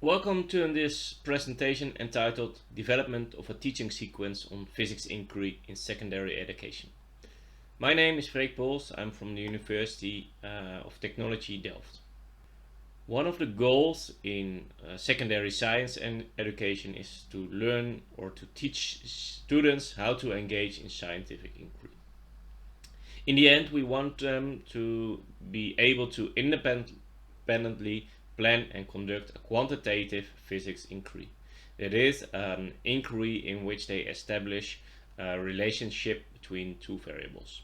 Welcome to this presentation entitled Development of a Teaching Sequence on Physics Inquiry in Secondary Education. My name is Freek Pols. I'm from the University of Technology Delft. One of the goals in secondary science and education is to learn or to teach students how to engage in scientific inquiry. In the end, we want them to be able to independently plan and conduct a quantitative physics inquiry. That is, an inquiry in which they establish a relationship between two variables.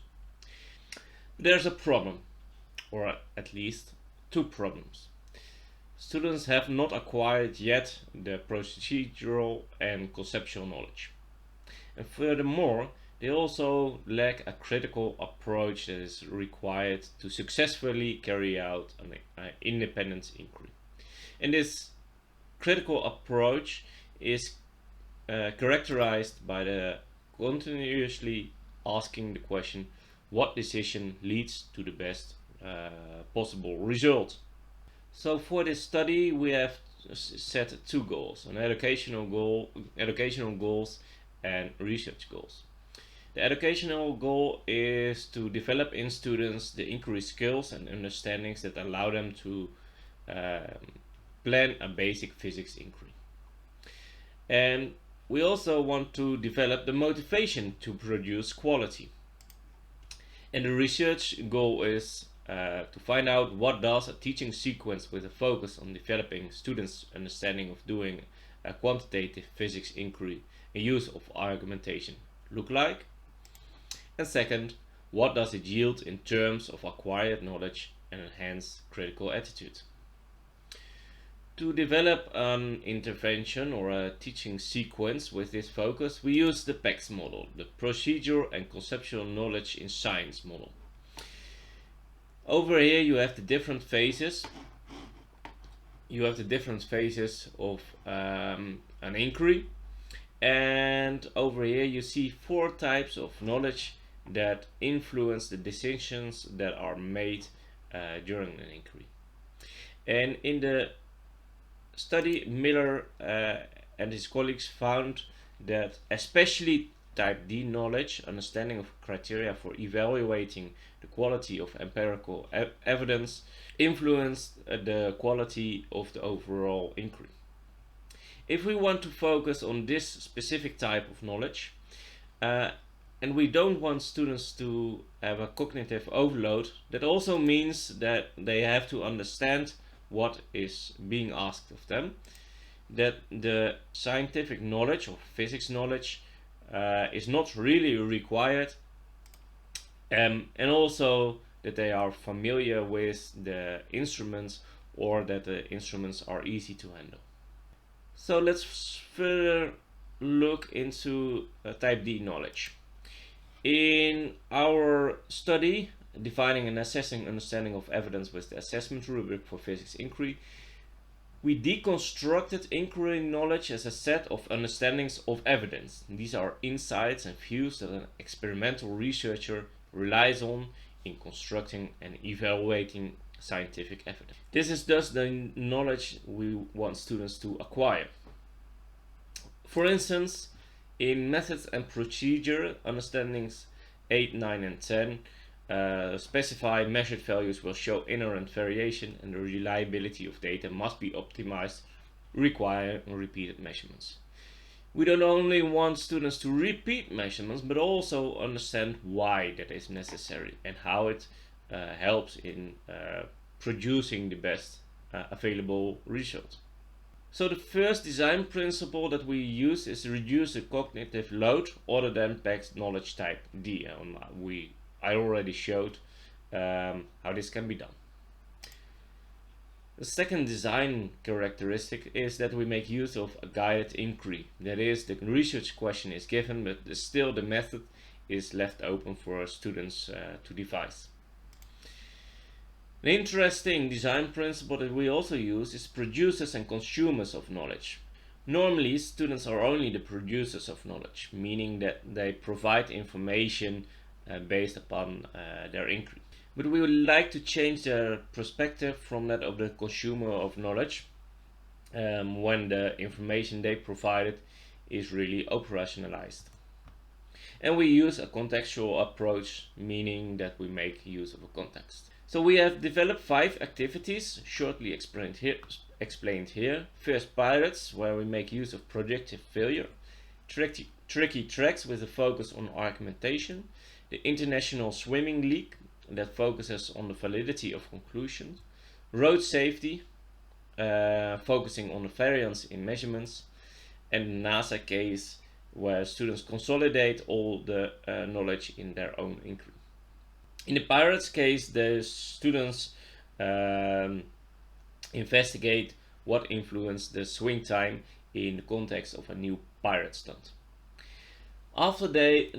There's a problem, or at least two problems. Students have not acquired yet the procedural and conceptual knowledge. And furthermore, they also lack a critical approach that is required to successfully carry out an independent inquiry. And this critical approach is characterized by the continuously asking the question, what decision leads to the best possible result? So for this study we have set two goals, an educational goals and research goals. The educational goal is to develop in students the inquiry skills and understandings that allow them to plan a basic physics inquiry. And we also want to develop the motivation to produce quality. And the research goal is to find out what does a teaching sequence with a focus on developing students' understanding of doing a quantitative physics inquiry and use of argumentation look like. And second, what does it yield in terms of acquired knowledge and enhanced critical attitude? To develop an intervention or a teaching sequence with this focus, we use the PACS model, the Procedure and Conceptual Knowledge in Science model. Over here you have the different phases. You have the different phases of an inquiry. And over here you see four types of knowledge that influence the decisions that are made during an inquiry. And in the study, Miller and his colleagues found that especially type D knowledge, understanding of criteria for evaluating the quality of empirical evidence, influenced the quality of the overall inquiry. If we want to focus on this specific type of knowledge, and we don't want students to have a cognitive overload, that also means that they have to understand what is being asked of them, that the scientific knowledge or physics knowledge is not really required, and also that they are familiar with the instruments or that the instruments are easy to handle. So let's further look into type D knowledge. In our study, defining and assessing understanding of evidence with the assessment rubric for physics inquiry, we deconstructed inquiry knowledge as a set of understandings of evidence. These are insights and views that an experimental researcher relies on in constructing and evaluating scientific evidence. This is thus the knowledge we want students to acquire. For instance, in methods and procedure, understandings 8, 9 and 10 specify measured values will show inherent variation and the reliability of data must be optimized, requiring repeated measurements. We don't only want students to repeat measurements, but also understand why that is necessary and how it helps in producing the best available result. So the first design principle that we use is to reduce the cognitive load other than PACS knowledge type D. I already showed how this can be done. The second design characteristic is that we make use of a guided inquiry. That is, the research question is given, but still the method is left open for students to devise. An interesting design principle that we also use is producers and consumers of knowledge. Normally, students are only the producers of knowledge, meaning that they provide information based upon their inquiry. But we would like to change their perspective from that of the consumer of knowledge when the information they provided is really operationalized. And we use a contextual approach, meaning that we make use of a context. So we have developed 5 activities, shortly explained here. First, pirates, where we make use of projective failure. Tricky tracks with a focus on argumentation. The International Swimming League, that focuses on the validity of conclusions. Road safety, focusing on the variance in measurements. And the NASA case, where students consolidate all the knowledge in their own inquiry. In the pirates case, the students investigate what influenced the swing time in the context of a new pirate stunt. After they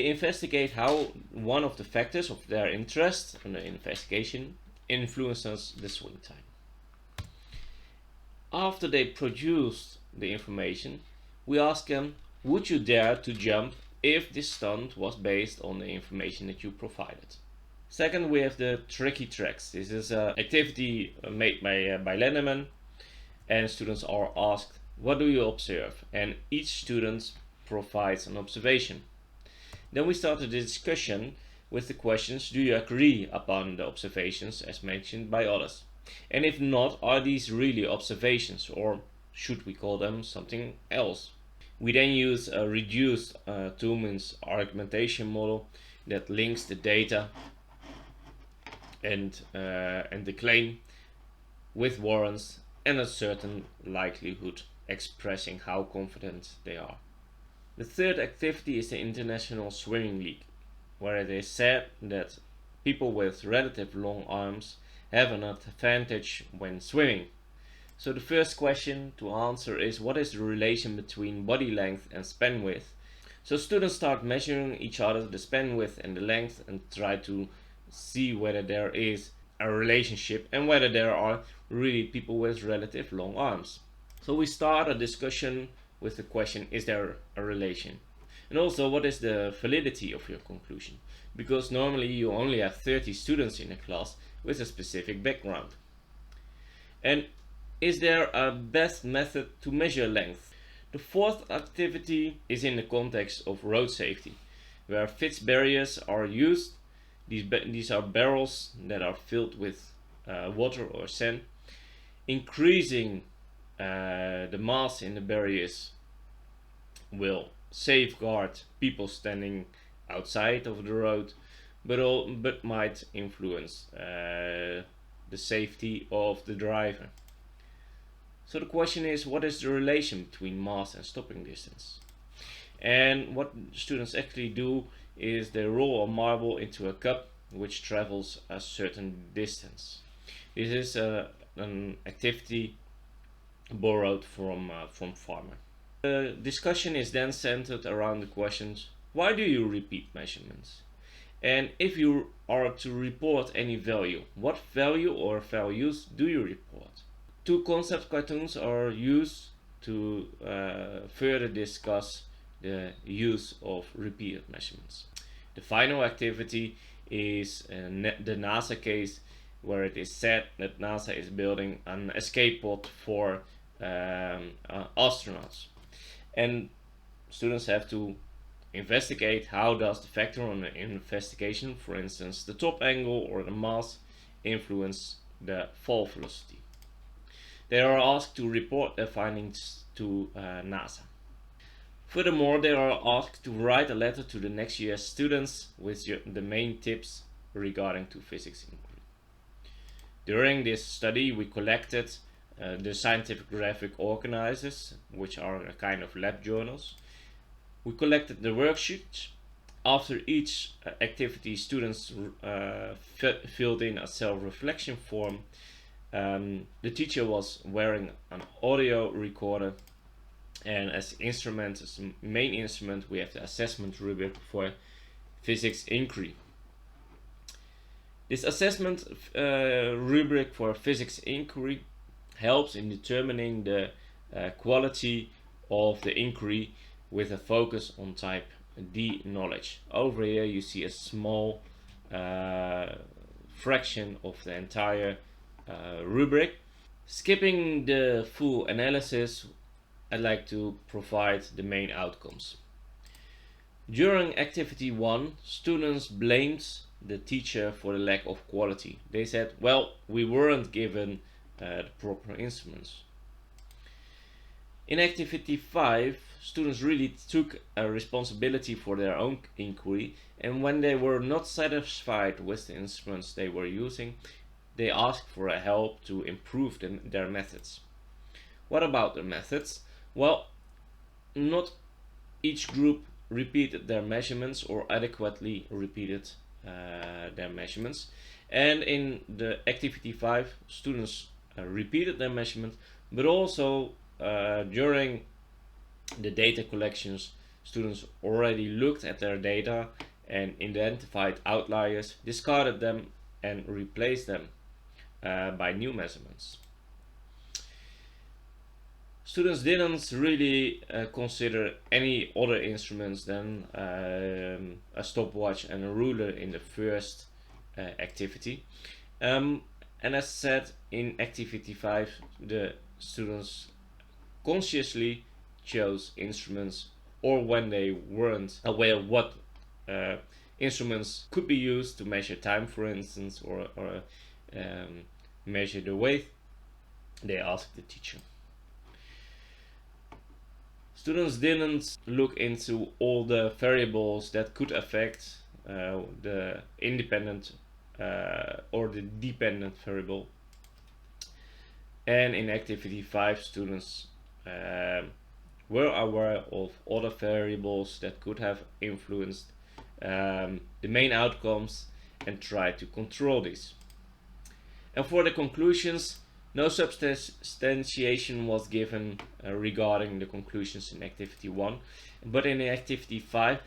investigate how one of the factors of their interest in the investigation influences the swing time. After they produced the information, we ask them, would you dare to jump if this stunt was based on the information that you provided? Second, we have the tricky tracks. This is an activity made by Lenneman, and students are asked, what do you observe? And each student provides an observation. Then we start a discussion with the questions, do you agree upon the observations as mentioned by others? And if not, are these really observations, or should we call them something else? We then use a reduced Toulmin's argumentation model that links the data and the claim with warrants and a certain likelihood, expressing how confident they are. The third activity is the International Swimming League, where it is said that people with relative long arms have an advantage when swimming. So the first question to answer is, what is the relation between body length and span width? So students start measuring each other, the span width and the length, and try to see whether there is a relationship and whether there are really people with relative long arms. So we start a discussion with the question, is there a relation? And also, what is the validity of your conclusion? Because normally you only have 30 students in a class with a specific background. And is there a best method to measure length? The fourth activity is in the context of road safety, where fixed barriers are used. These are barrels that are filled with water or sand. Increasing the mass in the barriers will safeguard people standing outside of the road, but might influence the safety of the driver. So the question is, what is the relation between mass and stopping distance? And what students actually do is they roll a marble into a cup which travels a certain distance. This is an activity borrowed from Farmer. The discussion is then centered around the questions, why do you repeat measurements? And if you are to report any value, what value or values do you report? 2 concept cartoons are used to further discuss the use of repeated measurements. The final activity is the NASA case, where it is said that NASA is building an escape pod for astronauts. And students have to investigate how does the factor on the investigation, for instance the top angle or the mass, influence the fall velocity. They are asked to report their findings to NASA. Furthermore, they are asked to write a letter to the next year's students with the main tips regarding to physics inquiry. During this study, we collected the scientific graphic organizers, which are a kind of lab journals. We collected the worksheets. After each activity, students filled in a self-reflection form. The teacher was wearing an audio recorder, and as main instrument, we have the assessment rubric for physics inquiry. This assessment rubric for physics inquiry helps in determining the quality of the inquiry with a focus on type D knowledge. Over here you see a small fraction of the entire rubric. Skipping the full analysis, I'd like to provide the main outcomes. During activity 1, students blamed the teacher for the lack of quality. They said, well, we weren't given the proper instruments. In activity 5, students really took a responsibility for their own inquiry, and when they were not satisfied with the instruments they were using, they asked for help to improve their methods. What about the methods? Well, not each group repeated their measurements or adequately repeated their measurements. And in the activity 5, students repeated their measurement, but also during the data collections, students already looked at their data and identified outliers, discarded them, and replaced them by new measurements. Students didn't really consider any other instruments than a stopwatch and a ruler in the first activity. And as said, in activity 5, the students consciously chose instruments, or when they weren't aware what instruments could be used to measure time, for instance, or measure the weight, they asked the teacher. Students didn't look into all the variables that could affect the independent or the dependent variable. And in activity 5, students were aware of other variables that could have influenced the main outcomes and tried to control these. And for the conclusions, no substantiation was given regarding the conclusions in activity 1, but in activity 5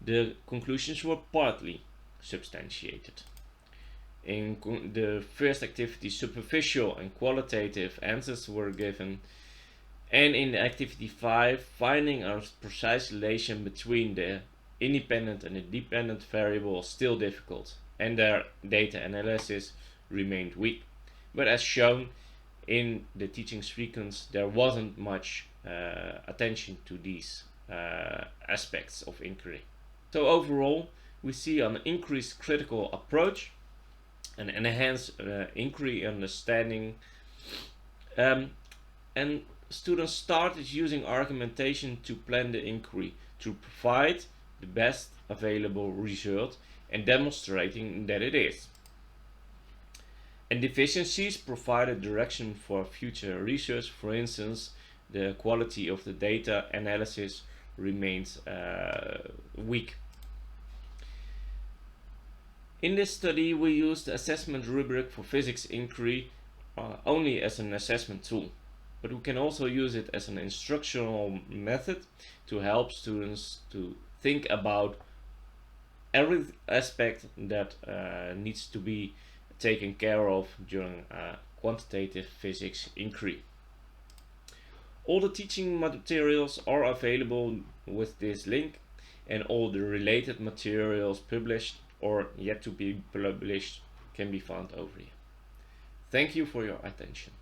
the conclusions were partly substantiated. In the first activity, superficial and qualitative answers were given, and in activity 5, finding a precise relation between the independent and the dependent variable was still difficult, and their data analysis remained weak. But as shown in the teaching sequence, there wasn't much attention to these aspects of inquiry. So overall, we see an increased critical approach, an enhanced inquiry understanding, and students started using argumentation to plan the inquiry to provide the best available result and demonstrating that it is. And deficiencies provided direction for future research. For instance, the quality of the data analysis remains weak. In this study, we used the assessment rubric for physics inquiry only as an assessment tool, but we can also use it as an instructional method to help students to think about every aspect that needs to be taken care of during a quantitative physics inquiry. All the teaching materials are available with this link, and all the related materials published or yet to be published can be found over here. Thank you for your attention.